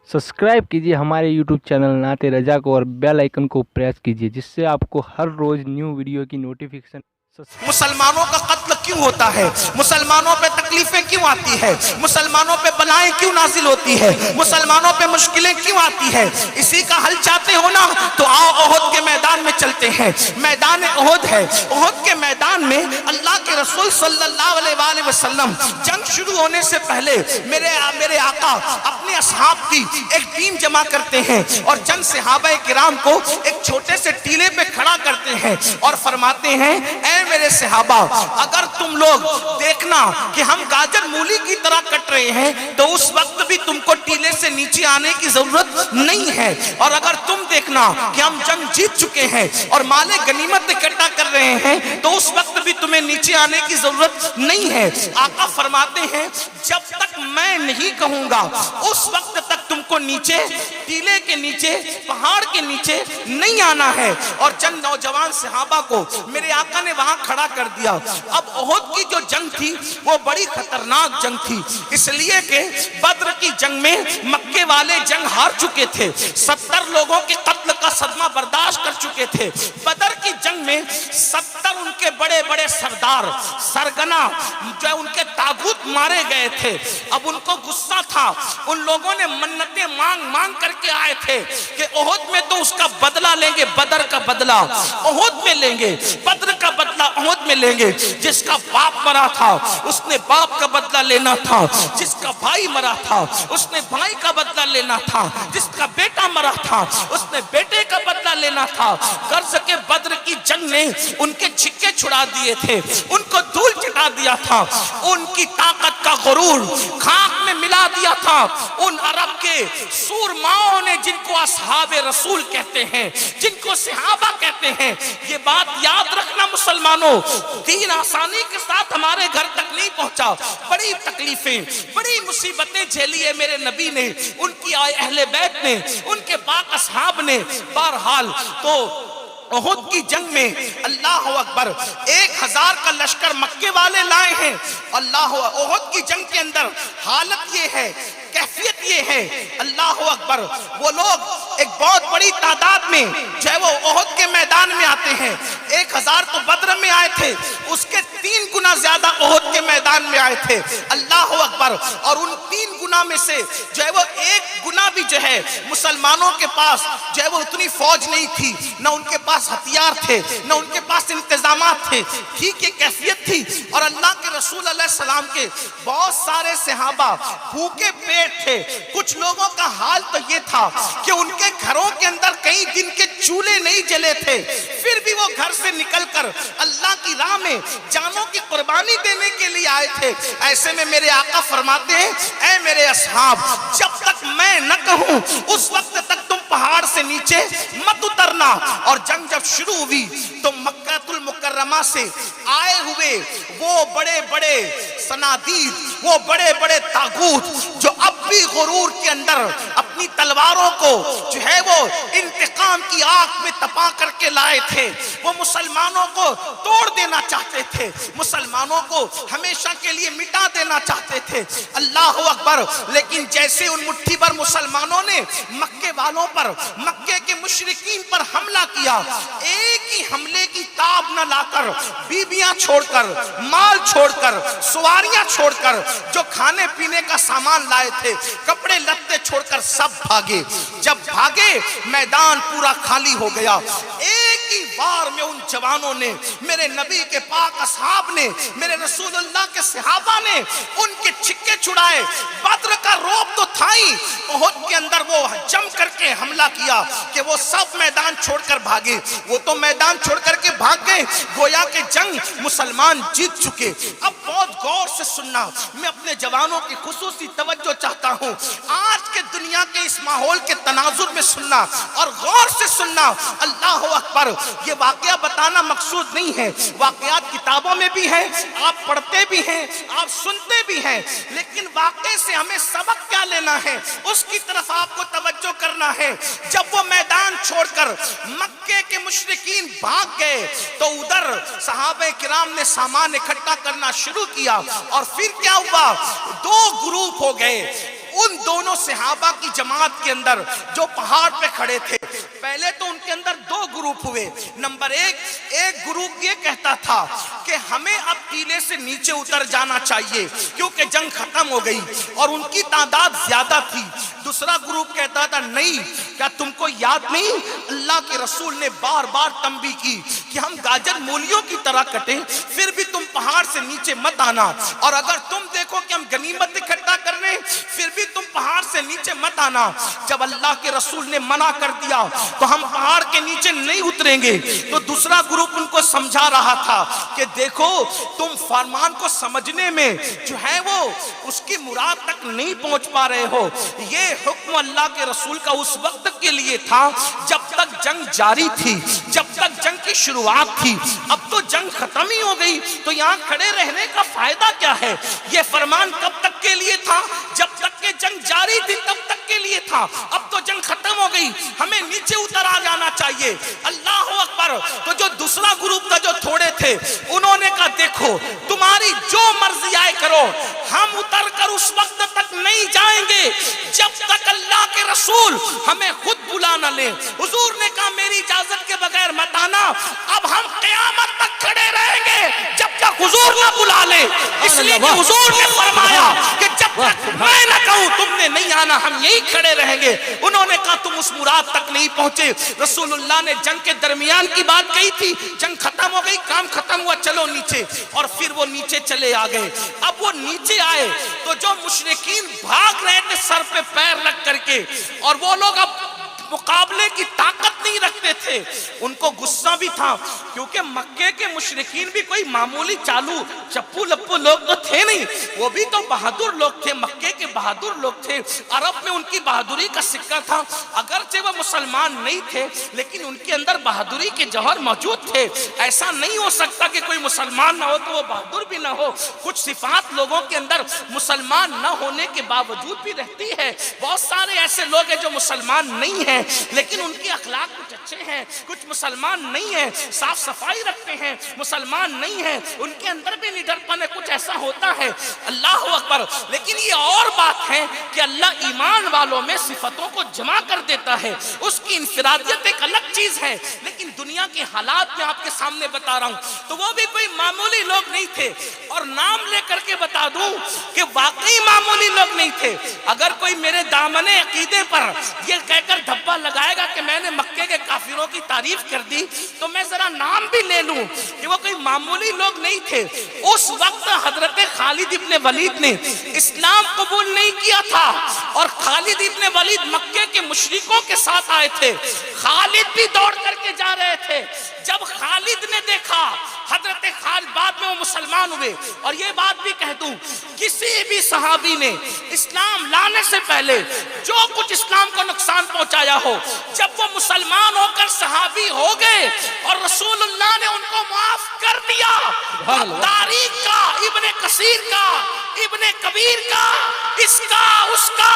Subscribe कीजिए हमारे YouTube channel नाते रजा को और बेल आइकन को प्रेस कीजिए जिससे आपको हर रोज न्यू वीडियो की नोटिफिकेशन। मुसलमानों का कत्ल क्यों होता है? मुसलमानों पे तकलीफें क्यों आती है? मुसलमानों पे बलाएं क्यों नाजिल होती है? मुसलमानों पे मुश्किलें क्यों आती है? इसी का हल चाहते हो ना, तो आओ ओहद के मैदान में चलते हैं। मैदान ओहद है, ओहद के मैदान में अल्लाह के रसूल सल्लल्लाहु अलैहि वसल्लम जंग शुरू होने से पहले मेरे आका अपने असहाब की एक टीम जमा करते हैं और चंद सहाबाए किराम को एक छोटे से टीले पे खड़ा करते हैं और फरमाते हैं, ऐ मेरे सहाबा, अगर तुम लोग देखना कि हम गाजर मूली की तरह कट रहे हैं तो उस वक्त भी तुमको टीले से नीचे आने की जरूरत नहीं है, और अगर तुम देखना कि हम जंग जीत चुके हैं और माले गनीमत इकट्ठा कर रहे हैं तो उस वक्त भी तुम्हें नीचे आने की जरूरत नहीं है। आका फरमाते हैं, जब तक मैं नहीं कहूंगा उस वक्त तक तुमको नीचे, टीले के नीचे, पहाड़ के नीचे नहीं आना है। और चंद नौजवान सहाबा को मेरे आका ने वहां खड़ा कर दिया। अब ओहद की जो जंग थी वो बड़ी खतरनाक जंग थी, इसलिए कि बद्र की जंग में मक्के वाले जंग हार चुके थे, 70 लोगों के कत्ल का सदमा बर्दाश्त कर चुके थे। बदर की जंग में 70 उनके बड़े बड़े सरदार, सरगना, जो उनके तागूत मारे गए थे। अब उनको गुस्सा था, उन लोगों ने मन्नतें मांग मांग करके आए थे कि ओहद में तो उसका बदला लेंगे, बदर का बदला ओहद में लेंगे, बद्र का बदला ओहद में लेंगे। जिसका बाप मरा था उसने बाप का बदला लेना था, जिसका भाई मरा था उसने भाई का बदला लेना था, जिसका बेटा मरा था उसने बेटे का बदला लेना था। कर्ज के बद्र की जंग ने उनके छिक्के छुड़ा दिए थे, उनको धूल चटा दिया था, उनकी ताकत का गुरूर खाक में मिला दिया था। उन अरब के सूरमाओं ने, जिनको असहाबे रसूल कहते हैं, जिनको सहाबा कहते हैं, ये बात याद रखना मुसलमानों, दीन आसानी के साथ हमारे घर तक नहीं पहुंचा। बड़ी तकलीफें, बड़ी मुसीबतें झेली है मेरे नबी ने, उनकी अहले बैत ने, उनके पाक असहाब ने। बहरहाल तो ओहद की जंग में अल्लाह अकबर 1000 का लश्कर मक्के वाले लाए हैं। अल्लाह, ओहद की जंग के अंदर हालत ये है, कैफियत ये है, अल्लाह अकबर, वो लोग एक बहुत बड़ी तादाद में जो है वो ओहद के मैदान में आते हैं। 1000 तो बद्र में आए थे, उसके 3 गुना ज्यादा ओहद के मैदान में आए थे। अल्लाह अकबर, और उन 3 गुना में से जो है वो 1 गुना भी जो है मुसलमानों के पास जो है वो उतनी फौज नहीं थी, ना उनके पास हथियार थे, ना उनके पास इंतजामात थे। ठीक ये कैफियत थी। और अल्लाह के रसूल अलैहि सलाम के बहुत सारे सहाबा भूखे पेट थे। कुछ लोगों का हाल तो ये था कि उनके घरों के अंदर कई दिन के चूल्हे नहीं जले थे, फिर भी वो घर से निकलकर अल्लाह की राह में जानों की कुर्बानी देने के लिए आए थे। ऐसे में मेरे आका फरमाते हैं, ऐ मेरे असहाब, जब तक मैं न कहूं उस वक्त तक तुम पहाड़ से नीचे मत उतरना। और जंग जब शुरू हुई तो मक्कातुल मुकर्रमा से आए हुए वो बड़े बड़े सनादीद, वो बड़े बड़े तागूत जो अब भी गुरूर के अंदर अपनी तलवारों को जो है वो इंतकाम की आग में तपा करके लाए थे, वो मुसलमानों को तोड़ देना चाहते थे, मुसलमानों को हमेशा के लिए मिटा देना चाहते थे। अल्लाह अकबर। लेकिन जैसे उन मुट्ठी भर मुसलमानों ने मक्के वालों पर, मक्के के मुशरिकीन पर हमला किया, एक ही हमले की ताब न लाकर, बीबियां छोड़कर, माल छोड़कर, सवारियां छोड़कर, जो खाने पीने का सामान लाए थे, कपड़े लत्ते छोड़कर सब भागे। जब भागे मैदान पूरा खाली हो गया। एक ही बार में उन जवानों ने, मेरे नबी के पाक असहाब ने, मेरे रसूलुल्लाह के सहाबा ने उनके छिक्के छुड़ाए। बद्र का रौब तो था ही, ओहद के अंदर वो जम करके हमला किया कि वो सब मैदान छोड़कर भागे। वो तो मैदान छोड़ करके भाग गए, गोया के जंग मुसलमान जीत चुके। अब बहुत गौर से सुनना, मैं अपने जवानों की खुसूसी तवज्जो चाहता हूँ। आज के दुनिया के इस माहौल के तनाजुर में सुनना और गौर से सुनना। अल्लाह अकबर। ये वाकया बताना मकसूद नहीं है, वाकयात किताबों में भी है, आप पढ़ते भी हैं, आप सुनते भी हैं, लेकिन वाकये से हमें सबक क्या लेना है उसकी तरफ आपको तवज्जो करना है। जब वो मैदान छोड़कर मक्के के मुशरिकीन भाग गए तो उधर सहाबे किराम ने सामान इकट्ठा करना शुरू किया। और फिर क्या हुआ, 2 ग्रुप हो गए। उन दोनों सहाबा की जमात के अंदर जो पहाड़ पे खड़े थे, पहले तो उनके अंदर दो ग्रुप हुए। नंबर एक ग्रुप ये कहता था कि हमें अब टीले से नीचे उतर जाना चाहिए क्योंकि जंग खत्म हो गई, और उनकी तादाद ज्यादा थी। दूसरा ग्रुप कहता था नहीं, क्या तुमको याद नहीं अल्लाह के रसूल ने बार बार तंबीह की कि हम गाजर मूलियों की तरह कटे, फिर भी तुम पहाड़ से नीचे मत आना, और अगर तुम देखो कि हम गनीमत इकट्ठा कर रहे हैं फिर भी तुम पहाड़ से नीचे मत आना। जब अल्लाह के रसूल ने मना कर दिया तो हम पहाड़ के नीचे नहीं उतरेंगे। तो दूसरा ग्रुप उनको समझा रहा था कि देखो तुम फरमान को समझने में जो है वो उसकी मुराद तक नहीं पहुंच पा रहे हो। ये हुक्म अल्लाह के रसूल का उस वक्त के लिए था जब तक जंग जारी थी, जब तक जंग की शुरुआत थी। अब तो जंग खत्म ही हो गई, तो यहाँ खड़े रहने का फायदा क्या है। ये फरमान कब तक के लिए था, जब तक के जंग जारी थी तब तक के लिए था। अब तो जंग खत्म हो गई, हमें नीचे उतर आ जाना चाहिए। अल्लाह अकबर। तो जो दूसरा ग्रुप था जो थोड़े थे, उन्होंने कहा देखो तुम्हारी जो मर्जी आए करो, हम उतर कर उस वक्त तक नहीं जाएंगे जब तक अल्लाह के रसूल हमें खुद बुला न ले। हुजूर ने कहा मेरी इजाजत के बगैर मत आना, अब हम क़यामत तक खड़े रहेंगे जब तक हुजूर ना बुला ले। इसलिए कि हुजूर ने फरमाया कि जब तक मैं न कहूं तुमने नहीं आना, हम यही खड़े रहेंगे। उन्होंने कहा तुम उस मुराद तक नहीं पहुंचे। रसूलुल्लाह ने जंग के दरमियान की बात कही थी, जंग खत्म हो गई, काम खत्म हुआ, चलो नीचे, और फिर वो नीचे चले आ गए। अब वो नीचे आए तो जो मुशरिकीन भाग रहे थे सर पे पैर रख करके, और वो लोग अब मुकाबले की ताकत नहीं रखते थे, उनको गुस्सा भी था क्योंकि मक्के के मुशरिकीन भी कोई मामूली चालू चप्पू लप्पू लोग तो थे नहीं, वो भी तो बहादुर लोग थे, मक्के के बहादुर लोग थे। अरब में उनकी बहादुरी का सिक्का था, अगरचे वो मुसलमान नहीं थे लेकिन उनके अंदर बहादुरी के जौहर मौजूद थे। ऐसा नहीं हो सकता कि कोई मुसलमान ना हो तो वो बहादुर भी ना हो। कुछ सिफात लोगों के अंदर मुसलमान न होने के बावजूद भी रहती है। बहुत सारे ऐसे लोग हैं जो मुसलमान नहीं हैं लेकिन उनके अखलाक कुछ अच्छे हैं, कुछ मुसलमान नहीं है, साफ सफाई रखते हैं, मुसलमान नहीं है, उनके अंदर भी निडरपन है, कुछ ऐसा होता है। अल्लाह अकबर। लेकिन ये और बात है कि अल्लाह ईमान वालों में सिफतों को जमा कर देता है, उसकी इंफरादियत एक अलग चीज है। लेकिन दुनिया के हालात में आपके सामने बता रहा हूं तो वो भी कोई मामूली लोग नहीं थे, और नाम लेकर के बता दूं कि वाकई मामूली लोग नहीं थे। अगर कोई मेरे दामने अकीदे पर ये कहकर धब्बा लगाएगा कि मैंने मक्के के काफिरों की तारीफ कर दी तो मैं जरा नाम भी ले लूं कि वो कोई मामूली लोग नहीं थे। उस वक्त हजरत खालिद इब्ने वलीद ने इस्लाम कबूल नहीं किया था, और खालिद इब्ने वलीद मक्के के मुशरिकों के साथ आए थे। खालिद भी दौड़ करके जा रहे थे। जब खालिद ने देखा, हजरत खालिद बाद में वो मुसलमान हुए, और ये बात भी कह दूं किसी भी सहाबी ने इस्लाम लाने से पहले जो कुछ इस्लाम को नुकसान पहुंचाया हो, जब वो मुसलमान होकर सहाबी हो गए और रसूलुल्लाह ने उनको माफ कर दिया, तारीख का, इब्ने कसीर का, इब्ने कबीर का, इसका उसका,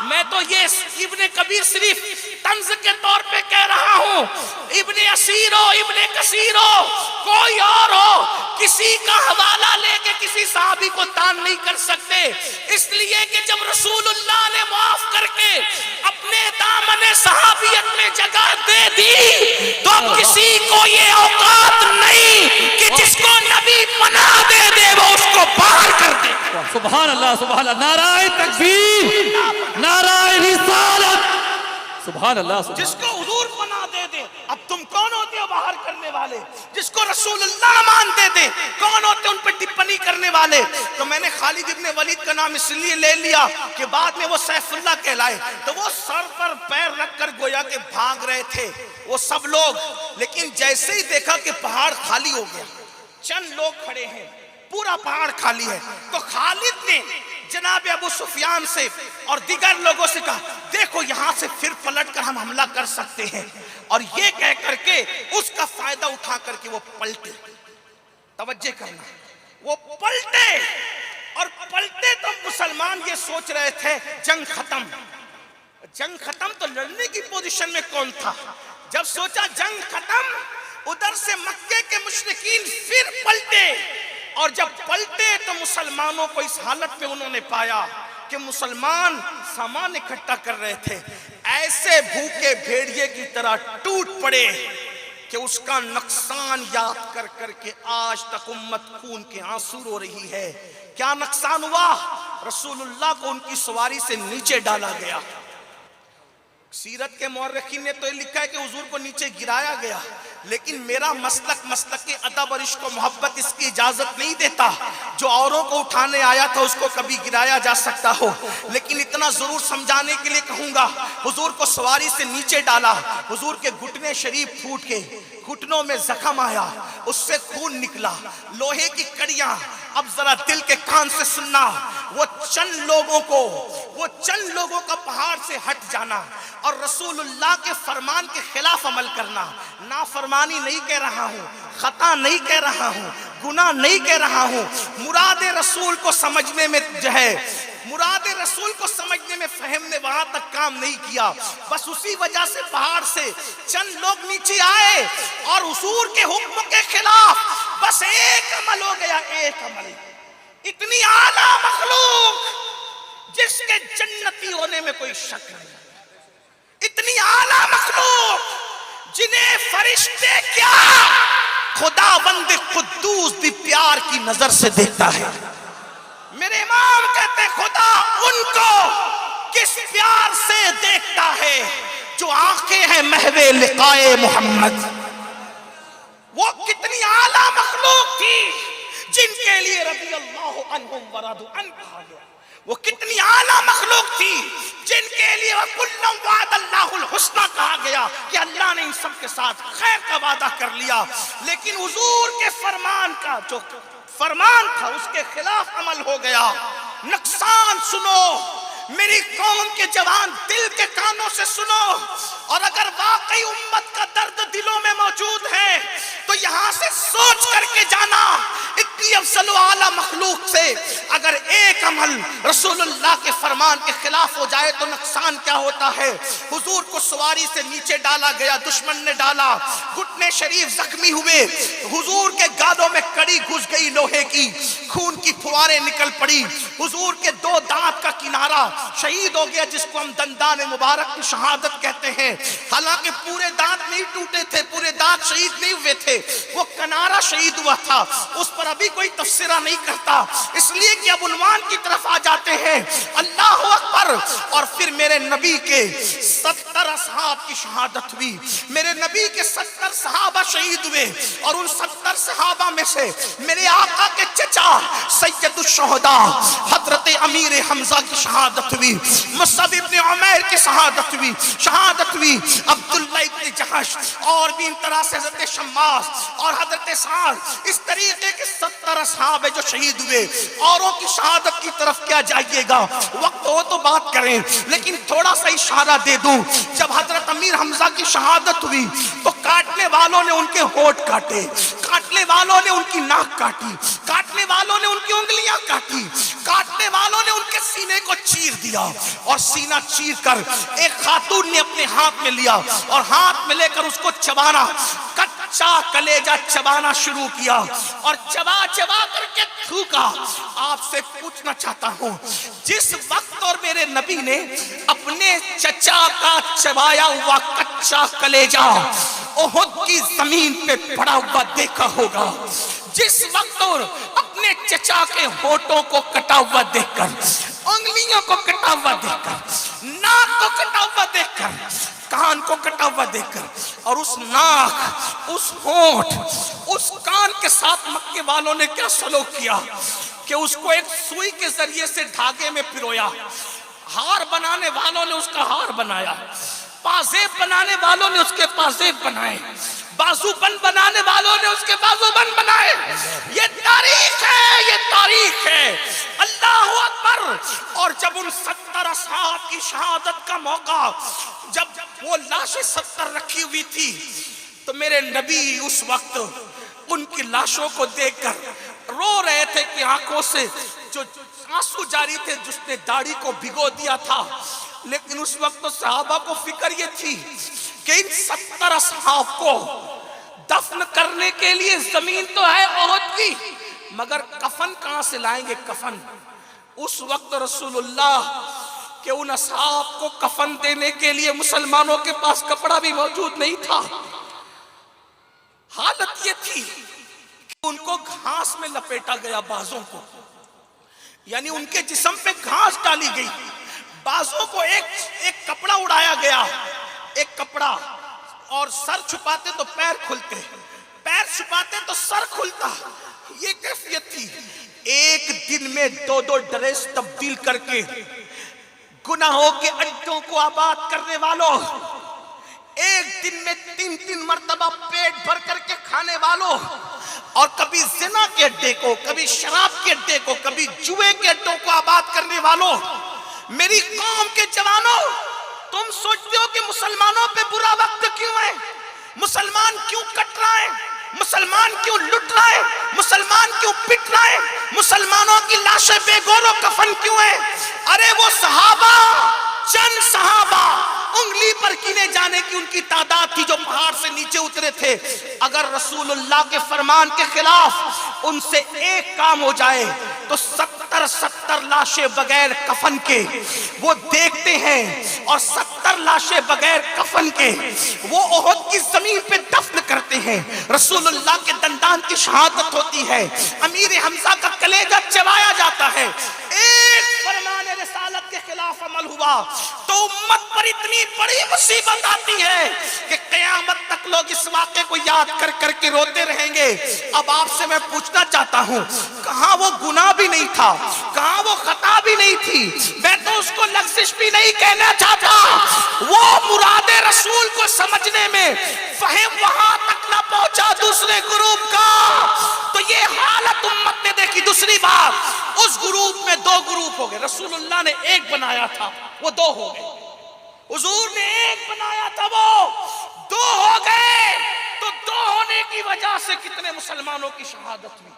मैं तो ये इब्ने कबीर सिर्फ तंज के तौर पे कह रहा हूं, इब्ने असीर हो, इब्ने कसीर हो, कोई और हो, किसी का हवाला लेके किसी सहाबी को तान नहीं कर सकते। इसलिए कि जब रसूलुल्लाह ने माफ करके अपने दामने सहाबियत में जगह दे दी तो अब किसी को ये औकात नहीं कि जिसको नबी पनाह दे दे वो उसको बाहर कर दे। सुभान अल्लाह, सुभान अल्लाह, नाराए तकबीर, नाराए रिसालत, सुभान अल्लाह। जिसको हुजूर पनाह दे दे, अब तुम कौन होते हो बाहर करने वाले? जिसको रसूलुल्लाह मान दे दे, कौन होते उन पर टिप्पणी करने वाले? तो मैंने खालिद इब्ने वलीद का नाम इसलिए ले लिया कि बाद में वो सैफुल्लाह कहलाए। तो वो सर पर पैर रखकर गोया के भाग रहे थे वो सब लोग, लेकिन जैसे ही देखा कि पहाड़ खाली हो गया, चंद लोग खड़े हैं, पूरा पहाड़ खाली है, तो खालिद ने जनाब अबू सुफियान से और दीगर लोगों से कहा देखो यहां से फिर पलट कर हम हमला कर सकते हैं, और ये कह करके उसका फायदा उठा करके वो पलटे। तवज्जो करना, वो पलटे, और पलटे तो मुसलमान ये सोच रहे थे जंग खत्म। जंग खत्म तो लड़ने की पोजीशन में कौन था? जब सोचा जंग खत्म, उधर से मक्के के मुशरिकीन फिर पलटे, और जब पलटे तो मुसलमानों को इस हालत में उन्होंने पाया کہ مسلمان سامان اکٹھا کر رہے تھے، ایسے بھوکے بھیڑیے کی طرح ٹوٹ پڑے کہ اس کا نقصان یاد کر کر کے آج تک امت خون کے آنسو رو رہی ہے۔ کیا نقصان ہوا؟ رسول اللہ کو ان کی سواری سے نیچے ڈالا گیا۔ سیرت کے مورخین نے تو یہ لکھا ہے کہ حضور کو نیچے گرایا گیا، لیکن میرا مسلک ادب اور عشق و محبت اس کی اجازت نہیں دیتا۔ جو اوروں کو اٹھانے آیا تھا اس کو کبھی گرایا جا سکتا ہو، لیکن اتنا ضرور سمجھانے کے لیے کہوں گا، حضور کو سواری سے نیچے ڈالا، حضور کے گھٹنے شریف پھوٹ کے، گھٹنوں میں زخم آیا، اس سے خون نکلا، لوہے کی کڑیاں۔ اب ذرا دل کے کان سے سننا، وہ چند لوگوں کا پہاڑ سے ہٹ جانا اور رسول اللہ کے فرمان کے خلاف عمل کرنا، نافرمانی نہیں کہہ رہا ہوں، خطا نہیں کہہ رہا ہوں، گناہ نہیں کہہ رہا ہوں، مراد رسول کو سمجھنے میں فہم نے وہاں تک کام نہیں کیا۔ بس اسی وجہ سے پہاڑ سے چند لوگ نیچے آئے اور حضور کے حکم کے خلاف بس ایک عمل ہو گیا، ایک عمل۔ اتنی اعلیٰ مخلوق جس کے جنتی ہونے میں کوئی شک نہیں، اتنی اعلیٰ مخلوق جنہیں فرشتے کیا خداوند قدوس بھی پیار کی نظر سے دیکھتا ہے۔ میرے امام کہتے خدا ان کو کس پیار سے دیکھتا ہے جو آنکھیں ہیں محو لقائے محمد۔ وہ کتنی اعلیٰ مخلوق تھی جن کے لیے رضی اللہ عنہم ورضوا عنہ کہا گیا۔ وہ کتنی اعلیٰ مخلوق تھی جن کے لیے وَكُلًّا وَعَدَ اللَّهُ الْحُسْنَى کہا گیا کہ اللہ نے ان سب کے ساتھ خیر کا وعدہ کر لیا، لیکن حضور کے فرمان کا جو فرمان تھا اس کے خلاف عمل ہو گیا۔ نقصان سنو میری قوم کے جوان، دل کے کانوں سے سنو، اور اگر واقعی امت کا درد دلوں میں موجود ہے تو یہاں سے سوچ کر کے جانا، اتنی افضل و اعلیٰ مخلوق سے اگر ایک عمل رسول اللہ کے فرمان کے خلاف ہو جائے تو نقصان کیا ہوتا ہے۔ حضور کو سواری سے نیچے ڈالا گیا، دشمن نے ڈالا، گھٹنے شریف زخمی ہوئے، حضور کے گالوں میں کڑی گھس گئی لوہے کی، خون کی پھواریں نکل پڑی، حضور کے دو دانت کا کنارہ شہید ہو گیا جس کو ہم دندان مبارک کی شہادت کہتے ہیں۔ حالانکہ پورے دانت نہیں ٹوٹے تھے، پورے دانت شہید نہیں ہوئے تھے، وہ کنارہ شہید ہوا تھا، اس پر ابھی کوئی تفسیرہ نہیں کرتا، اس لیے کہ اب عنوان کی طرف آ جاتے ہیں۔ اللہ اکبر۔ اور پھر میرے نبی کے 70 اصحاب کی شہادت ہوئی، میرے نبی کے 70 صحابہ شہید ہوئے، اور ان 70 صحابہ میں سے میرے آقا کے چچا سید الشہداء حضرت امیر حمزہ کی شہادت ہوئی، مصعب ابن عمیر کی شہادت ہوئی، عبداللہ ابن جحش، اور بھی ان طرح سے حضرت شماس اور حضرت سعد، اس طریقے کے 70 اصحاب جو شہید ہوئے۔ اوروں کی شہادت کی طرف کیا جائیے گا، وقت ہو تو بات کریں، لیکن تھوڑا سا اشارہ دے دوں۔ جب حضرت امیر حمزہ کی شہادت ہوئی تو کاٹنے والوں نے ان کے ہونٹ کاٹے، کاٹنے والوں نے ان کی ناک کاٹی، کاٹنے والوں نے ان کی انگلیاں کاٹی، کاٹنے والوں نے ان کے سینے کو چیر دیا، اور سینہ چیر کر ایک خاتون نے اپنے ہاتھ میں لیا اور ہاتھ میں لے کر اس کو چبانا، کچا کلیجہ چبانا شروع کیا اور چبا کر کے تھوکا۔ آپ سے پوچھنا چاہتا ہوں، جس وقت اور میرے نبی نے اپنے چچا کا چبایا ہوا کچا کلیجہ احد کی زمین پہ پڑا ہوا دیکھا ہوگا، جس وقت اور اپنے چچا کے ہونٹوں کو کٹا ہوا دیکھ کر، انگلیوں کو کٹا ہوا دیکھ کر، ناک کو کٹا ہوا دیکھ کر، کان کو کٹا ہوا دیکھ کر، اور اس ناک، اس ہونٹ، اس کان کے ساتھ مکے والوں نے کیا سلوک کیا کہ اس کو ایک سوئی کے ذریعے سے دھاگے میں پرویا، ہار بنانے والوں نے اس کا ہار بنایا، پازیب بنانے والوں نے اس کے پازیب بنائے، بازو بند بنانے والوں نے اس کے بازو بند بنائے۔ یہ تاریخ ہے، یہ تاریخ ہے۔ اللہ اکبر۔ اور جب ان 70 اصحاب کی شہادت کا موقع، جب وہ لاشیں 70 رکھی ہوئی تھی تو میرے نبی اس وقت ان کی لاشوں کو دیکھ کر رو رہے تھے کہ آنکھوں سے جو آنسو جاری تھے، جس نے داڑھی کو بھگو دیا تھا، لیکن اس وقت تو صحابہ کو فکر یہ تھی کہ ان 70 اصحاب کو دفن کرنے کے لیے زمین تو ہے احد کی، مگر کفن کہاں سے لائیں گے؟ کفن उस वक्त रसूलुल्लाह के उन असहाब को कफन देने के लिए मुसलमानों के पास कपड़ा भी मौजूद नहीं था। हालत ये थी कि उनको घास में लपेटा गया, बाजों को, यानी उनके जिस्म पे घास डाली गई, बाजों को एक कपड़ा उड़ाया गया, एक कपड़ा, और सर छुपाते तो पैर खुलते, पैर छुपाते तो सर खुलता। ये कैफियत थी। एक दिन में 2-2 ड्रेस तब्दील करके गुनाहों के अड्डों को आबाद करने वालों, एक दिन में 3-3 मर्तबा पेट भर करके खाने वालों, और कभी जिना के अड्डे को, कभी शराब के अड्डे को, कभी जुए के अड्डों को आबाद करने वालों, मेरी कौम के जवानों, तुम सोचते हो कि मुसलमानों पे बुरा वक्त क्यों है? मुसलमान क्यों कट रहा है? मुसलमान क्यों लुट रहा है? मुसलमान क्यों पिट रहा है? मुसलमानों की लाशें बेगौरो कफन क्यों है? अरे वो सहाबा, चंद सहाबा, उंगली पर गिने जाने की उनकी तादाद थी जो पहाड़ से नीचे उतरे थे। अगर रसूलुल्लाह के फरमान के खिलाफ उनसे एक काम हो जाए तो 70 लाशें बगैर कफन के वो देखते हैं, और 70 लाशें बगैर कफन के वो ओहद की जमीन पे दफन करते हैं। रसूलुल्लाह के दंदान की शहादत होती है, अमीर हमजा का कलेजा चबाया जाता है। एक फरमान रिसालत के खिलाफ अमल हुआ तो उम्मत पर इतनी बड़ी मुसीबत आती है कि क़यामत तक लोग इस वाक़े को याद कर कर के रोते रहेंगे। अब आपसे मैं पूछना चाहता हूँ, कहाँ वो गुनाह भी नहीं था, कहाँ वो खता भी नहीं थी, मैं तो उसको लग़्ज़िश भी नहीं कहना चाहता, वो मुरादे रसूल को समझने में फहम वहां तक ना पहुंचा दूसरे ग्रुप का, तो ये हालत उम्मत ने देखी। दूसरी बात, उस ग्रुप में 2 ग्रुप हो गए। रसूलुल्लाह ने एक बनाया था, वो 2 हो गए। हुजूर ने एक बनाया था, वो 2 हो गए। तो 2 होने की वजह से कितने मुसलमानों की शहादत हुई।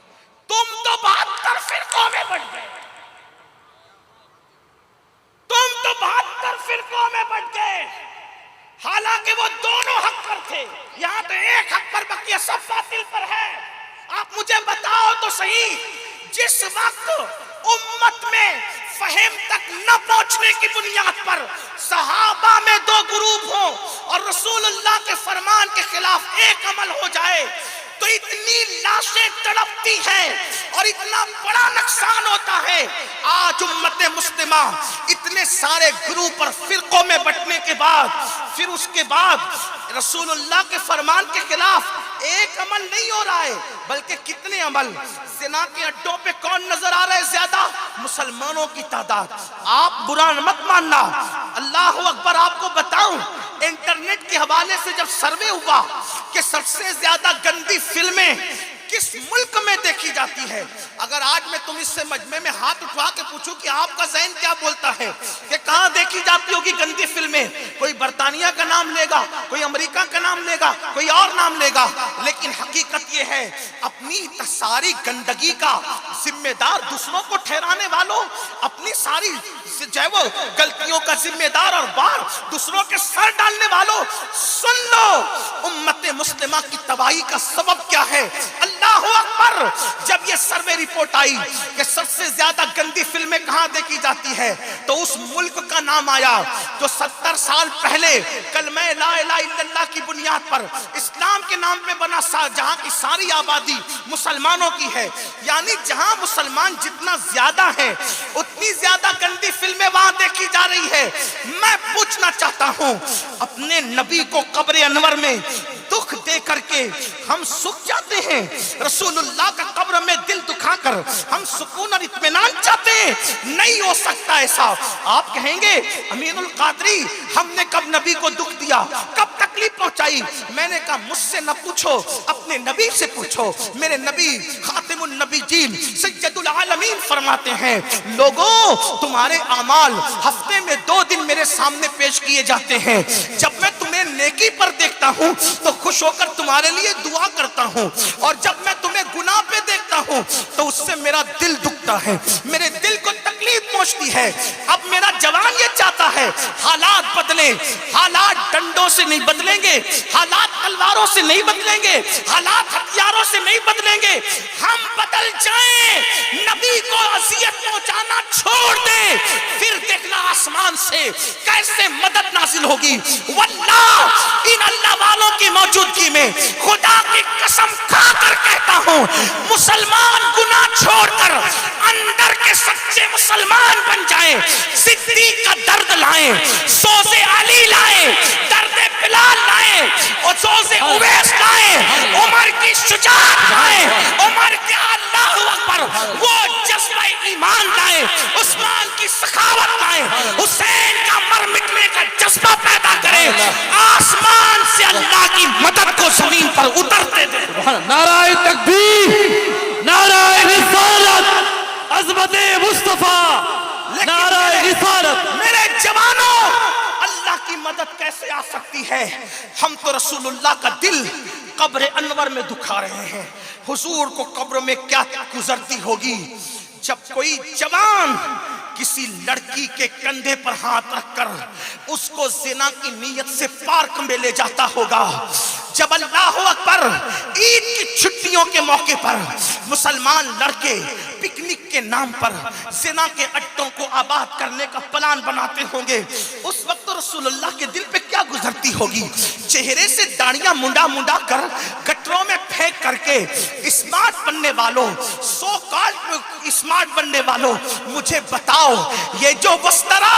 तुम तो 72 फिरकों में बंट गए, तुम तो 72 फिरकों में बंट गए। हालांकि वो दोनों हक पर थे, यहां तो एक हक पर, बकिया सब बातिल पर है। आप मुझे बताओ तो सही, जिस वक्त उम्मत में फहम तक न पहुंचने की बुनियाद पर सहाबा में 2 ग्रुप हो और रसूलुल्लाह के फरमान के खिलाफ एक अमल हो जाए तो इतनी लाशें तड़पती हैं और इतना बड़ा नुकसान होता है। आज उम्मत मुस्लिमा इतने सारे ग्रुप और फिरकों में बंटने के बाद, फिर उसके बाद रसूलुल्लाह के फरमान के खिलाफ एक अमल नहीं हो रहा है, बल्कि कितने अमल। ज़िना के अड्डों पे कौन नजर आ रहा है ज्यादा? मुसलमानों की तादाद। आप बुरा मत मानना, अल्लाह अकबर। आपको बताऊं, इंटरनेट के हवाले से जब सर्वे हुआ कि सबसे ज्यादा गंदी फिल्में किस मुल्क में देखी जाती है, अगर आज मैं तुम इससे मजमे में हाथ उठवा के पूछूं कि आपका ज़हन क्या बोलता है कि कहां देखी जाती होगी गंदी फिल्में, कोई बरतानिया का नाम लेगा, कोई अमेरिका का नाम लेगा, कोई और नाम लेगा। लेकिन हकीकत यह है, अपनी सारी गंदगी का जिम्मेदार दूसरों को ठहराने वालों, अपनी सारी जो है वो गलतियों का जिम्मेदार और बार दूसरों के सर डालने वालों, सुन लो उम्मत मुस्लिमा की तबाही का सबब क्या है। अल्लाहु अकबर। जब ये सर्वे रिपोर्ट आई कि सबसे ज्यादा गंदी फिल्में कहां देखी जाती है, तो उस मुल्क का नाम आया जो 70 साल पहले कलमे ला इलाहा इल्लल्लाह की बुनियाद पर इस्लाम के नाम पे बना, जहां की सारी आबादी मुसलमानों की है। यानी जहां मुसलमान जितना ज्यादा है उतनी ज्यादा गंदी फिल्में वहां देखी जा रही है। मैं पूछना चाहता हूं, अपने नबी को कब्र अनवर में दुख दे करके हम सुख जाते हैं, रसूलुल्लाह का कब्र में दिल दुखाकर हम सुकून और इत्मीनान चाहते हैं? नहीं हो सकता ऐसा। आप कहेंगे अमीरुल कादरी हमने कब नबी को दुख दिया, कब तकलीफ पहुंचाई? मैंने कहा मुझसे न पूछो, अपने नबी से पूछो। मेरे नबी खातिमुन नबीयीन सय्यदुल आलमीन फरमाते हैं, लोगों तुम्हारे अमाल हफ्ते में 2 दिन मेरे सामने पेश किए जाते हैं। जब मैं तुम्हें नेकी पर देखता हूं तो खुश होकर तुम्हारे लिए दुआ करता हूं, और जब मैं तुम्हें गुनाह पे देखता हूं तो उससे मेरा दिल दुखता है, मेरे दिल को तकलीफ سوچتی ہے اب میرا جوان یہ چاہتا ہے حالات بدلیں، حالات ڈنڈوں سے نہیں بدلیں گے، حالات تلواروں سے نہیں بدلیں گے، حالات ہتھیاروں سے نہیں بدلیں گے، ہم بدل جائیں، نبی کو اذیت پہنچانا چھوڑ دیں، پھر دیکھنا آسمان سے کیسے مدد نازل ہوگی۔ واللہ ان اللہ والوں کی موجودگی میں خدا کی قسم کھا کر کہتا ہوں، مسلمان گناہ چھوڑ کر اندر کے سچے مسلمان بن جائیں، صدیق کا درد لائیں، سوز علی لائیں، درد بلال لائیں، اور سوز اویس لائیں، عمر کی شجاعت لائیں، عمر کے اللہ اکبر وہ جذبہ ایمان لائیں، عثمان کی سخاوت لائیں، حسین کا مر مٹنے کا جذبہ پیدا کریں، آسمان سے اللہ کی مدد کو زمین پر اترتے دیں۔ نعرہ تکبیر، نعرہ رسالت، عظمت مصطفیٰ، نعرہ رسالت۔ میرے جوانوں، اللہ کی مدد کیسے آ سکتی ہے؟ ہم تو رسول اللہ کا دل قبر انور میں دکھا رہے ہیں، حضور کو قبر میں کیا گزرتی ہوگی جب کوئی جوان کسی لڑکی کے کندھے پر ہاتھ رکھ کر اس کو زنا کی نیت سے پارک میں لے جاتا ہوگا، جب اللہ اکبر عید کی چھٹیوں کے موقع پر مسلمان لڑکے پکنک کے نام پر زنا کے اڈوں کو آباد کرنے کا پلان بناتے ہوں گے، اس وقت رسول اللہ کے دل پہ کیا گزرتی ہوگی؟ چہرے سے داڑیاں منڈا منڈا کر گٹروں میں پھینک کر کے اسمارٹ بننے والوں، سو کالڈ اسمارٹ بننے والوں، مجھے بتاؤ یہ جو وسترا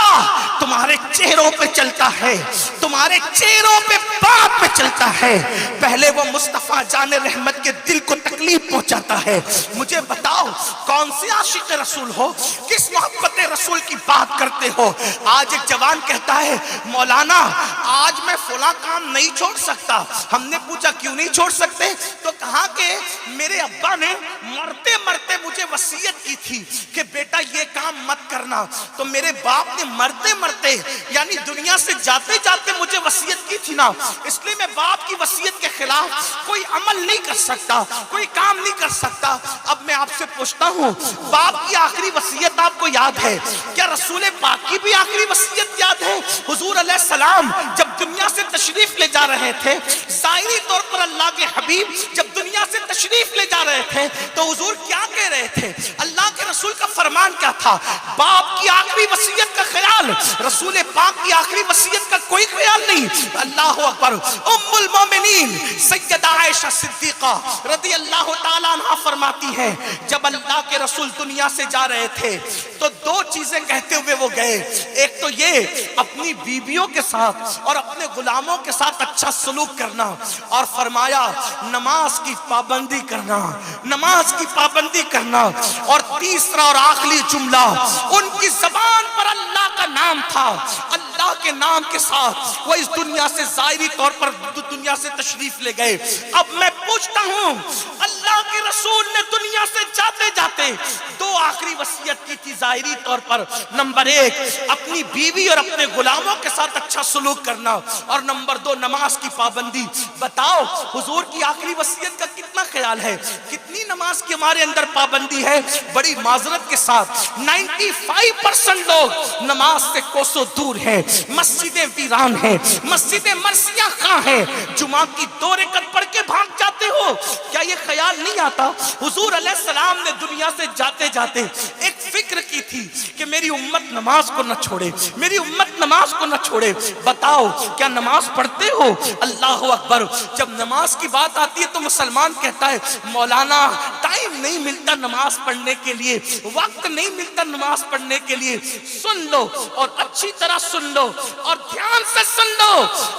تمہارے چہروں پہ چلتا ہے، تمہارے چہروں پہ باپ پہ چلتا ہے، پہلے وہ مصطفیٰ جان رحمت کے دل کو تکلیف پہنچاتا ہے، مجھے بتاؤ کون سی عاشق رسول ہو، کس محبت رسول کی بات کرتے ہو؟ آج ایک جوان کہتا ہے مولانا آج میں فلاں کام نہیں چھوڑ سکتا، ہم نے پوچھا کیوں نہیں چھوڑ سکتے؟ تو کہا کہ میرے ابا نے مرتے مرتے مجھے وصیت کی تھی کہ بیٹا یہ کام مت کرنا، تو میرے باپ نے مرتے مرتے یعنی دنیا سے جاتے جاتے مجھے وصیت کی تھی نا، اس لیے میں باپ کی وصیت کے خلاف کوئی عمل نہیں کر سکتا، کوئی کام نہیں کر سکتا۔ اب میں آپ سے پوچھتا ہوں باپ کی آخری وصیت آپ کو یاد ہے کیا؟ رسول پاک کی بھی آخری وصیت یاد ہے؟ حضور علیہ السلام جب دنیا سے تشریف لے جا رہے تھے، ظاہری طور پر اللہ کے حبیب جب دنیا سے تشریف لے جا رہے تھے تو حضور کیا کہہ رہے تھے؟ اللہ کے رسول کا فرمان کیا تھا؟ باپ کی آخری وصیت کا خیال، رسول پاک کی آخری وصیت کا کوئی خیال نہیں۔ اللہ اکبر۔ ام المومنین سیدہ عائشہ صدیقہ رضی اللہ تعالیٰ عنہ فرماتی ہیں جب اللہ کے رسول دنیا سے جا رہے تھے تو دو چیزیں کہتے ہوئے وہ گئے، ایک تو یہ اپنی بیویوں کے ساتھ اور اپنے غلاموں کے ساتھ اچھا سلوک کرنا، اور فرمایا نماز کی پابندی کرنا، نماز کی پابندی کرنا، اور تیسرا اور آخری جملہ ان کی زبان پر اللہ کا نام تھا، اللہ کے نام کے ساتھ وہ اس دنیا سے ظاہری طور پر دنیا سے تشریف لے گئے۔ اب میں پوچھتا ہوں اللہ کے رسول نے دنیا سے جاتے جاتے دو آخری وصیت کی تھی ظاہری طور پر، نمبر ایک اپنی بیوی اور اپنے غلاموں کے ساتھ اچھا سلوک کرنا، اور نمبر دو نماز کی پابندی۔ بتاؤ حضور کی آخری وصیت کا کتنا خیال ہے؟ کتنی نماز کی ہمارے اندر پابندی ہے؟ بڑی معذرت کے ساتھ 95% لوگ نماز سے کوسوں دور ہیں، مسجدیں ویران ہیں، مسجدیں مرثیہ خواہ ہیں، جمعہ کی 2 رکعت پڑھ کے بھاگ جاتے ہو۔ کیا یہ خیال نہیں آتا حضور علیہ السلام نے دنیا سے جاتے جاتے ایک فکر کی تھی کہ میری امت نماز کو نہ چھوڑے، میری امت نماز کو نہ چھوڑے؟ بتاؤ کیا نماز پڑھتے ہو؟ اللہ اکبر۔ جب نماز کی بات آتی ہے تو مسلمان کہتا ہے مولانا ٹائم نہیں ملتا نماز پڑھنے کے لیے، وقت نہیں ملتا نماز پڑھنے کے لیے۔ سن لو اور اچھی طرح سن لو اور دھیان سے سن لو،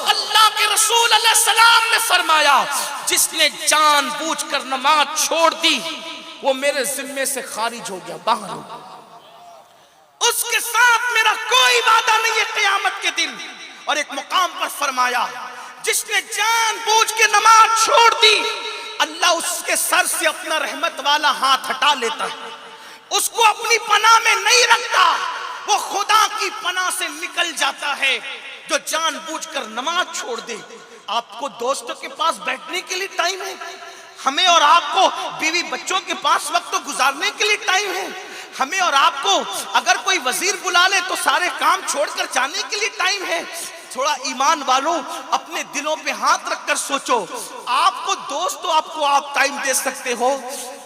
اللہ کے رسول علیہ السلام نے فرمایا جس نے جان بوجھ کر نماز چھوڑ دی وہ میرے ذمے سے خارج ہو گیا، باہر ہو گیا، اس کے ساتھ میرا کوئی وعدہ نہیں ہے قیامت کے دن۔ اور ایک مقام پر فرمایا جس نے جان بوجھ کے نماز چھوڑ دی اللہ اس کے سر سے اپنا رحمت والا ہاتھ ہٹا لیتا ہے، اس کو اپنی پناہ میں نہیں رکھتا، وہ خدا کی پناہ سے نکل جاتا ہے۔ جو جان بوجھ کر نماز چھوڑ دے، آپ کو دوستوں کے پاس بیٹھنے کے لیے ٹائم ہے، ہمیں اور آپ کو بیوی بچوں کے پاس وقت گزارنے کے لیے ٹائم ہے، ہمیں اور آپ کو اگر کوئی وزیر بلا لے تو سارے کام چھوڑ کر جانے کے لیے ٹائم ہے؟ تھوڑا ایمان والوں اپنے دلوں پہ ہاتھ رکھ کر سوچو، آپ کو دوست تو آپ کو آپ ٹائم دے سکتے ہو،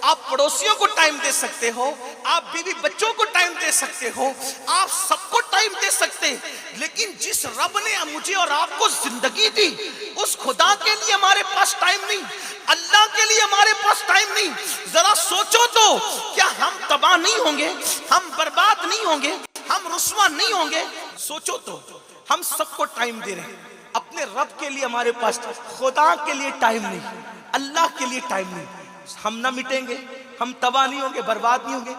آپ پڑوسیوں کو ٹائم دے سکتے ہو، آپ بیوی بچوں کو ٹائم دے سکتے ہو، آپ سب کو ٹائم دے سکتے، لیکن جس رب نے مجھے اور آپ کو زندگی دی اس خدا کے لیے ہمارے پاس ٹائم نہیں، اللہ کے لیے ہمارے پاس ٹائم نہیں۔ ذرا سوچو تو، کیا ہم تباہ نہیں ہوں گے؟ ہم برباد نہیں ہوں گے؟ ہم رسوا نہیں ہوں گے؟ سوچو تو، ہم سب کو ٹائم دے رہے ہیں، اپنے رب کے لیے ہمارے پاس، خدا کے لیے ٹائم نہیں، اللہ کے لیے ٹائم نہیں۔ ہم نہ مٹیں گے، ہم تباہ نہیں ہوں گے، برباد نہیں ہوں گے۔